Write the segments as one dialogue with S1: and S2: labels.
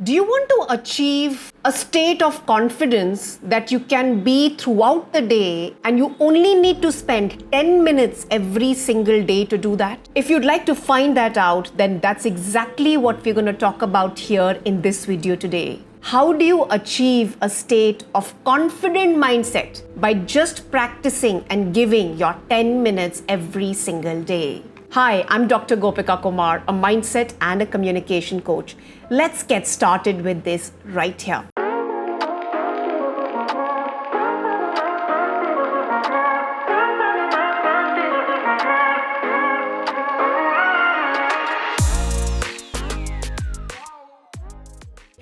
S1: Do you want to achieve a state of confidence that you can be throughout the day and you only need to spend 10 minutes every single day to do that? If you'd like to find that out, then that's exactly what we're going to talk about here in this video today. How do you achieve a state of confident mindset by just practicing and giving your 10 minutes every single day? Hi, I'm Dr. Gopika Kumar, a mindset and a communication coach. Let's get started with this right here.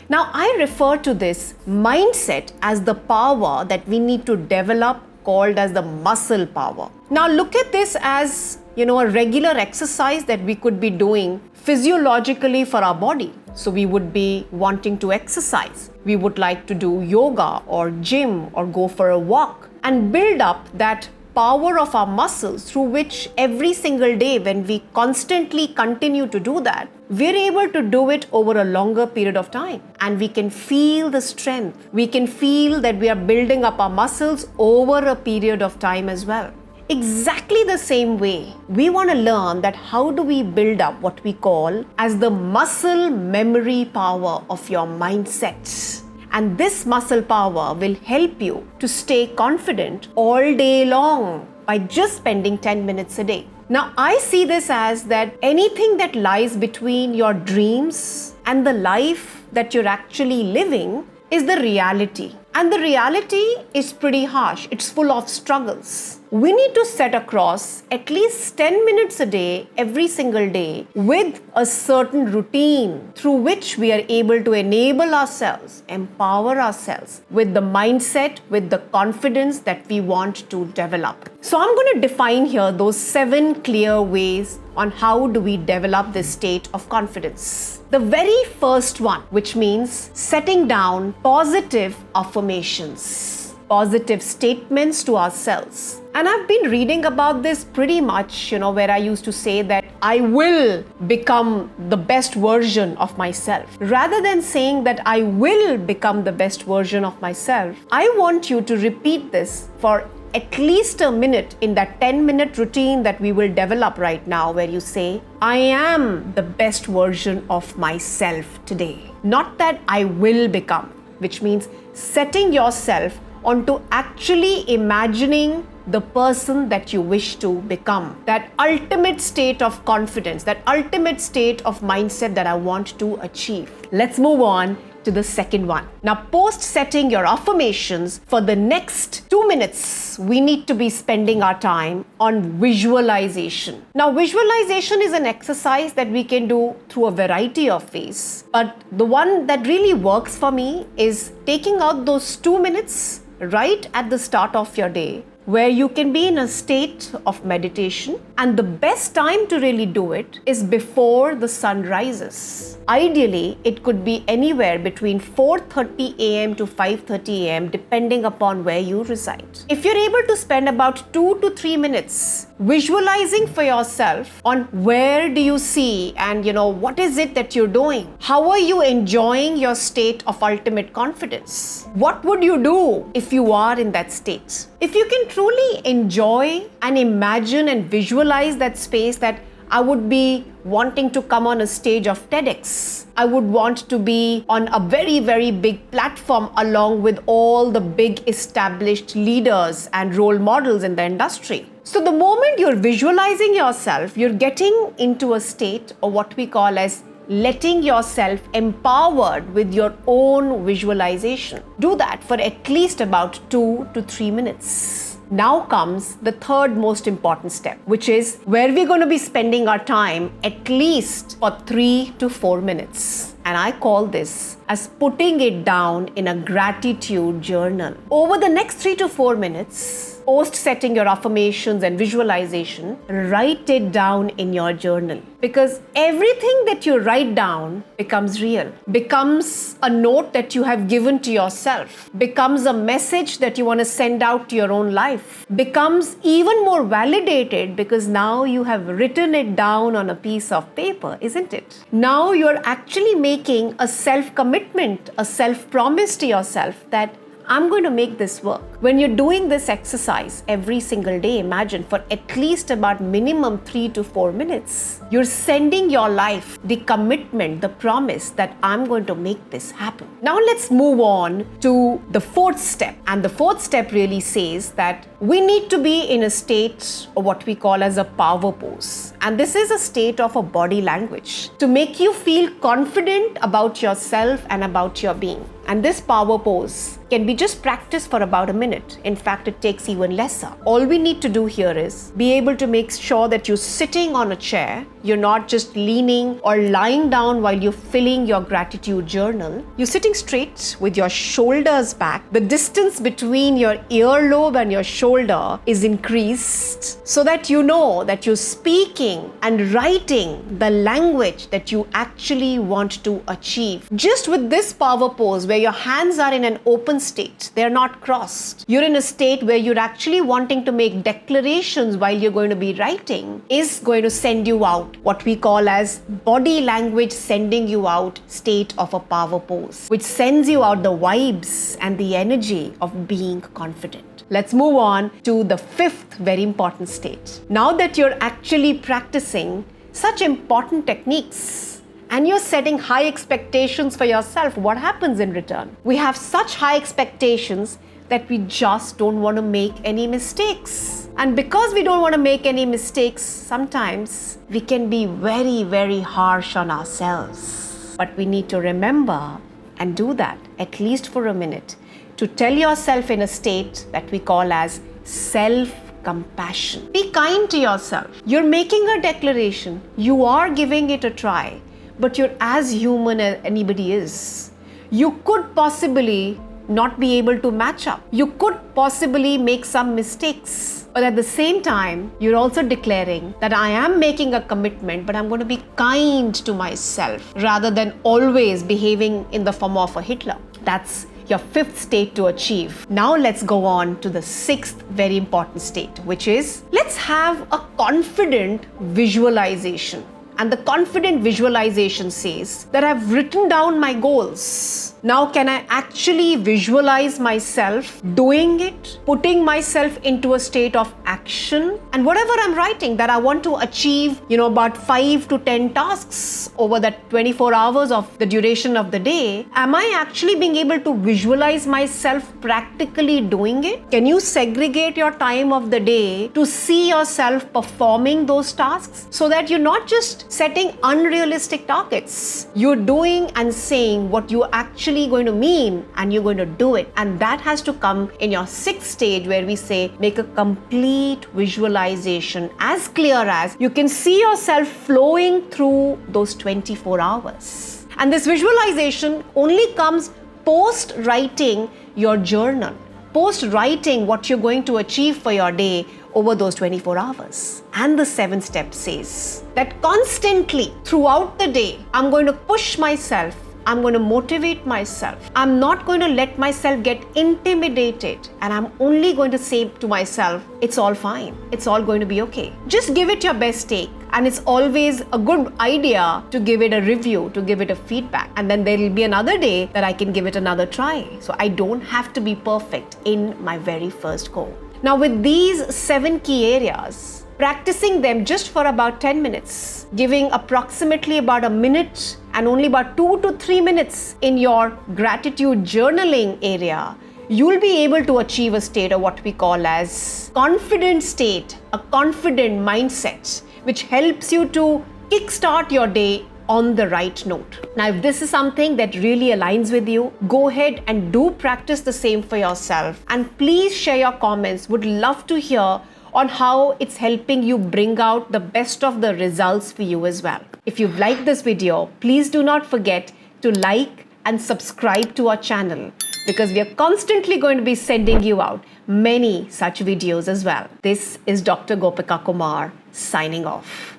S1: Now, I refer to this mindset as the power that we need to develop, called as the muscle power. Now, look at this as, a regular exercise that we could be doing physiologically for our body. So we would be wanting to exercise. We would like to do yoga or gym or go for a walk and build up that power of our muscles through which every single day, when we constantly continue to do that, we're able to do it over a longer period of time. And we can feel the strength. We can feel that we are building up our muscles over a period of time as well. Exactly the same way, we want to learn that how do we build up what we call as the muscle memory power of your mindset. And this muscle power will help you to stay confident all day long by just spending 10 minutes a day. Now, I see this as that anything that lies between your dreams and the life that you're actually living is the reality. And the reality is pretty harsh. It's full of struggles. We need to set across at least 10 minutes a day, every single day, with a certain routine through which we are able to enable ourselves, empower ourselves with the mindset, with the confidence that we want to develop. So I'm going to define here those 7 clear ways on how do we develop this state of confidence. The very first one, which means setting down positive affirmations, positive statements to ourselves. And I've been reading about this pretty much, where I used to say that I will become the best version of myself. Rather than saying that I will become the best version of myself, I want you to repeat this for at least a minute in that 10-minute routine that we will develop right now, where you say, I am the best version of myself today. Not that I will become, which means setting yourself onto actually imagining the person that you wish to become. That ultimate state of confidence, that ultimate state of mindset that I want to achieve. Let's move on to the second one. Now, post setting your affirmations, for the next 2 minutes, we need to be spending our time on visualization. Now, visualization is an exercise that we can do through a variety of ways. But the one that really works for me is taking out those 2 minutes right at the start of your day, where you can be in a state of meditation, and the best time to really do it is before the sun rises. Ideally, it could be anywhere between 4:30 a.m. to 5:30 a.m. depending upon where you reside. If you're able to spend about 2 to 3 minutes visualizing for yourself on where do you see and what is it that you're doing? How are you enjoying your state of ultimate confidence? What would you do if you are in that state? If you can truly enjoy and imagine and visualize that space, that I would be wanting to come on a stage of TEDx. I would want to be on a very, very big platform along with all the big established leaders and role models in the industry. So the moment you're visualizing yourself, you're getting into a state of what we call as letting yourself empowered with your own visualization. Do that for at least about 2 to 3 minutes. Now comes the third most important step, which is where we're going to be spending our time at least for 3 to 4 minutes. And I call this as putting it down in a gratitude journal. Over the next 3 to 4 minutes, post setting your affirmations and visualization, write it down in your journal. Because everything that you write down becomes real, becomes a note that you have given to yourself, becomes a message that you want to send out to your own life, becomes even more validated because now you have written it down on a piece of paper, isn't it? Now you're actually making a self-commitment, a self-promise to yourself that I'm going to make this work. When you're doing this exercise every single day, imagine for at least about minimum 3 to 4 minutes, you're sending your life the commitment, the promise that I'm going to make this happen. Now let's move on to the fourth step. And the fourth step really says that we need to be in a state of what we call as a power pose. And this is a state of a body language to make you feel confident about yourself and about your being. And this power pose can be just practiced for about a minute. In fact, it takes even lesser. All we need to do here is be able to make sure that you're sitting on a chair. You're not just leaning or lying down while you're filling your gratitude journal. You're sitting straight with your shoulders back. The distance between your earlobe and your shoulder is increased so that you know that you're speaking and writing the language that you actually want to achieve. Just with this power pose where your hands are in an open state, they're not crossed. You're in a state where you're actually wanting to make declarations while you're going to be writing, is going to send you out what we call as body language sending you out state of a power pose, which sends you out the vibes and the energy of being confident. Let's move on to the fifth very important state. Now that you're actually practicing such important techniques, and you're setting high expectations for yourself, what happens in return? We have such high expectations that we just don't want to make any mistakes. And because we don't want to make any mistakes, sometimes we can be very, very harsh on ourselves. But we need to remember and do that at least for a minute to tell yourself in a state that we call as self-compassion. Be kind to yourself. You're making a declaration. You are giving it a try. But you're as human as anybody is. You could possibly not be able to match up. You could possibly make some mistakes. But at the same time, you're also declaring that I am making a commitment, but I'm going to be kind to myself rather than always behaving in the form of a Hitler. That's your fifth state to achieve. Now let's go on to the sixth very important state, which is let's have a confident visualization. And the confident visualization says that I've written down my goals. Now can I actually visualize myself doing it, putting myself into a state of action? And whatever I'm writing that I want to achieve, about 5 to 10 tasks over that 24 hours of the duration of the day, am I actually being able to visualize myself practically doing it? Can you segregate your time of the day to see yourself performing those tasks so that you're not just setting unrealistic targets? You're doing and saying what you actually going to mean and you're going to do it. And that has to come in your sixth stage where we say make a complete visualization as clear as you can see yourself flowing through those 24 hours. And this visualization only comes post writing your journal, post writing what you're going to achieve for your day over those 24 hours. And the seventh step says that constantly throughout the day, I'm going to push myself. I'm going to motivate myself. I'm not going to let myself get intimidated. And I'm only going to say to myself, it's all fine. It's all going to be okay. Just give it your best take. And it's always a good idea to give it a review, to give it a feedback. And then there will be another day that I can give it another try. So I don't have to be perfect in my very first go. Now with these 7 key areas, practicing them just for about 10 minutes, giving approximately about a minute and only about 2 to 3 minutes in your gratitude journaling area, you'll be able to achieve a state of what we call as confident state, a confident mindset, which helps you to kickstart your day on the right note. Now, if this is something that really aligns with you, go ahead and do practice the same for yourself. And please share your comments. Would love to hear on how it's helping you bring out the best of the results for you as well. If you've liked this video, please do not forget to like and subscribe to our channel. because we are constantly going to be sending you out many such videos as well. This is Dr. Gopika Kumar signing off.